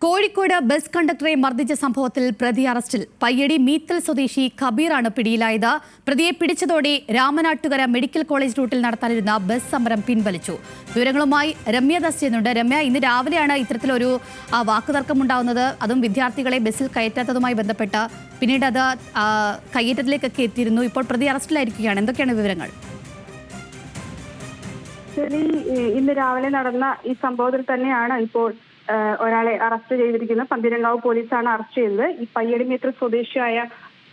Kozhikode bus കണ്ടക്ടറെ മർദ്ദിച്ച സംഭവത്തിൽ പ്രതി അറസ്റ്റിൽ. പയ്യടി മീത്തൽ സ്വദേശി കബീറാണ് പിടിയിലായത്. പ്രതിയെ പിടിച്ചതോടെ രാമനാട്ടുകര മെഡിക്കൽ കോളേജ് റൂട്ടിൽ നടത്താനിരുന്ന ബസ് സമരം പിൻവലിച്ചു. വിവരങ്ങളുമായി രമ്യ ദാസ് ചെയ്യുന്നുണ്ട്. രമ്യ, ഇന്ന് രാവിലെയാണ് ഇത്തരത്തിലൊരു വാക്കുതർക്കമുണ്ടാകുന്നത്, അതും വിദ്യാർത്ഥികളെ ബസ്സിൽ കയറ്റാത്തതുമായി ബന്ധപ്പെട്ട്. പിന്നീട് അത് കയ്യേറ്റത്തിലേക്കൊക്കെ എത്തിയിരുന്നു. ഇപ്പോൾ പ്രതി അറസ്റ്റിലായിരിക്കുകയാണ്. എന്തൊക്കെയാണ് വിവരങ്ങൾ? ശരി, ഇന്ന് രാവിലെ നടന്ന ഈ സംഭവത്തിൽ തന്നെയാണ് ഇപ്പോൾ ഒരാളെ അറസ്റ്റ് ചെയ്തിരിക്കുന്നത്. പന്തീരങ്കാവ് പോലീസാണ് അറസ്റ്റ് ചെയ്തത്. ഈ പയ്യടി മീത്തൽ സ്വദേശിയായ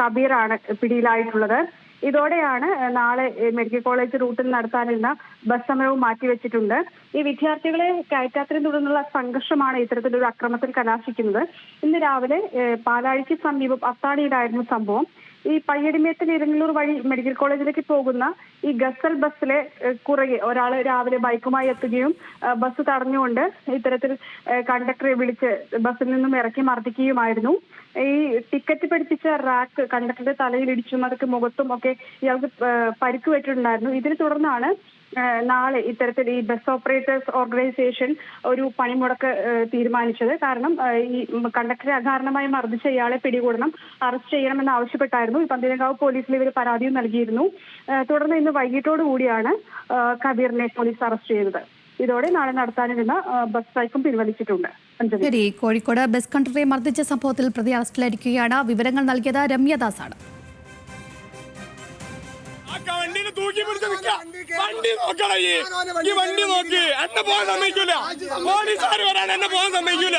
കബീറാണ് പിടിയിലായിട്ടുള്ളത്. ഇതോടെയാണ് നാളെ മെഡിക്കൽ കോളേജ് റൂട്ടിൽ നടത്താനിരുന്ന ബസ് സമരവും മാറ്റിവെച്ചിട്ടുണ്ട്. ഈ വിദ്യാർത്ഥികളെ കയറ്റാത്തതിനെ തുടർന്നുള്ള സംഘർഷമാണ് ഇത്തരത്തിലൊരു അക്രമത്തിൽ കലാശിക്കുന്നത്. ഇന്ന് രാവിലെ പാലാഴിക്ക് സമീപം അത്താണിയിലായിരുന്നു സംഭവം. ഈ പയ്യടിമേത്തിൽ ഇരങ്ങല്ലൂർ വഴി മെഡിക്കൽ കോളേജിലേക്ക് പോകുന്ന ഈ ഗസൽ ബസ്സിലെ കുറുകെ ഒരാൾ രാവിലെ ബൈക്കുമായി എത്തുകയും ബസ് തടഞ്ഞുകൊണ്ട് ഇത്തരത്തിൽ കണ്ടക്ടറെ വിളിച്ച് ബസ്സിൽ നിന്നും ഇറക്കി മർദ്ദിക്കുകയുമായിരുന്നു. ഈ ടിക്കറ്റ് പിടിപ്പിച്ച റാക്ക് കണ്ടക്ടറുടെ തലയിൽ ഇടിച്ചും അതൊക്കെ മുഖത്തും ഒക്കെ ഇയാൾക്ക് പരിക്കുപറ്റിയിട്ടുണ്ടായിരുന്നു. ഇതിനെ തുടർന്നാണ് നാളെ ഇത്തരത്തിൽ ഈ ബസ് ഓപ്പറേറ്റേഴ്സ് ഓർഗനൈസേഷൻ ഒരു പണിമുടക്ക് തീരുമാനിച്ചത്. കാരണം ഈ കണ്ടക്ടറെ അകാരണമായി മർദ്ദിച്ച ഇയാളെ പിടികൂടണം, അറസ്റ്റ് ചെയ്യണമെന്ന് ആവശ്യപ്പെട്ടായിരുന്നു. ഈ പന്തീരങ്കാവ് പോലീസിൽ ഇവർ പരാതിയും നൽകിയിരുന്നു. തുടർന്ന് ഇന്ന് വൈകിട്ടോടു കൂടിയാണ് കബീറിനെ പോലീസ് അറസ്റ്റ് ചെയ്തത്. ഇതോടെ നാളെ നടത്താനിരുന്ന ബസ് സ്ട്രൈക്കും പിൻവലിച്ചിട്ടുണ്ട്. ശരി, കോഴിക്കോട് ബസ് കണ്ടക്ടറെ മർദ്ദിച്ച സംഭവത്തിൽ പ്രതി അറസ്റ്റിലായിരിക്കുകയാണ്. വിവരങ്ങൾ നൽകിയത് രമ്യദാസ് ആണ്. വണ്ടി നോക്കണ ഈ വണ്ടി നോക്കി എന്നെ പോകാൻ സമ്മതിക്കൂല. പോലീസുകാർ വരാൻ എന്നെ പോകാൻ സമ്മതിക്കൂല.